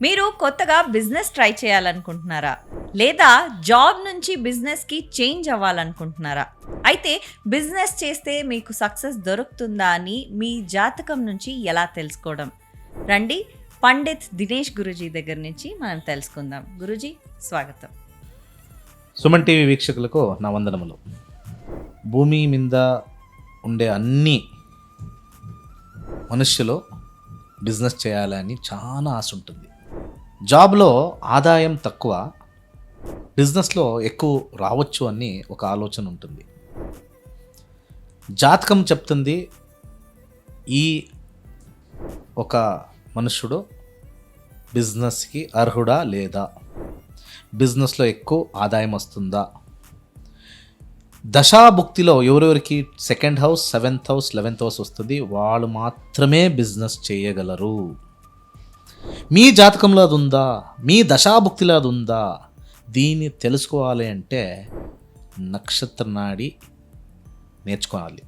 మీరు కొత్తగా business try చేయాలనుకుంటున్నారా? లేదా జాబ్ నుంచి బిజినెస్‌కి చేంజ్ అవ్వాలనుకుంటున్నారా? అయితే బిజినెస్ చేస్తే మీకు సక్సెస్ దొరుకుతుందా అని మీ జాతకం నుంచి ఎలా తెలుసుకోవడం? రండి పండిత్ దినేష్ గురూజీ దగ్గర నుంచి మనం తెలుసుకుందాం. గురూజీ స్వాగతం. సుమన్ టీవీ వీక్షకులకు నా వందనములు. భూమి మీద ఉండే అన్ని మనుష్యులు బిజినెస్ చేయాలని చాలా ఆశ ఉంటుంది. జాబ్లో ఆదాయం తక్కువ, బిజినెస్లో ఎక్కువ రావచ్చు అని ఒక ఆలోచన ఉంటుంది. జాతకం చెప్తుంది ఈ ఒక మనుష్యుడు బిజినెస్కి అర్హుడా లేదా, బిజినెస్లో ఎక్కువ ఆదాయం వస్తుందా. దశాభుక్తిలో ఎవరెవరికి second house, 7th house, 11th house వస్తుంది, వాళ్ళు మాత్రమే బిజినెస్ చేయగలరు. మీ జాతకంలో అది ఉందా, మీ దశాభుక్తిలో అది ఉందా, దీన్ని తెలుసుకోవాలి అంటే నక్షత్ర నాడి నేర్చుకోవాలి.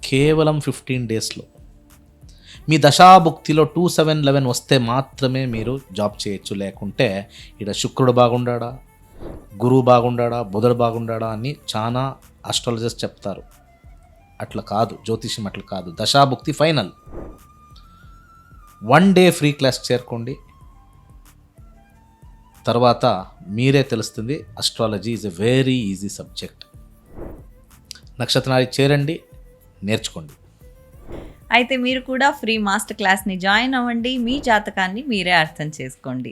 కేవలం 15 డేస్లో మీ దశాభుక్తిలో 2, 7, 11 వస్తే మాత్రమే మీరు జాబ్ చేయొచ్చు. లేకుంటే ఇక్కడ శుక్రుడు బాగుండాడా, గురువు బాగుండాడా, బుధుడు బాగుండాడా అని చాలా ఆస్ట్రాలజిస్ట్ చెప్తారు. అట్లా కాదు, జ్యోతిష్యం అట్లా కాదు. దశాభుక్తి ఫైనల్. 1 డే ఫ్రీ క్లాస్ చేరుకోండి, తర్వాత మీరే తెలుస్తుంది. Astrology is a very easy subject. నక్షత్రాలు చేరండి, నేర్చుకోండి. అయితే మీరు కూడా ఫ్రీ మాస్టర్ క్లాస్‌ని జాయిన్ అవ్వండి. మీ జాతకాన్ని మీరే అర్థం చేసుకోండి.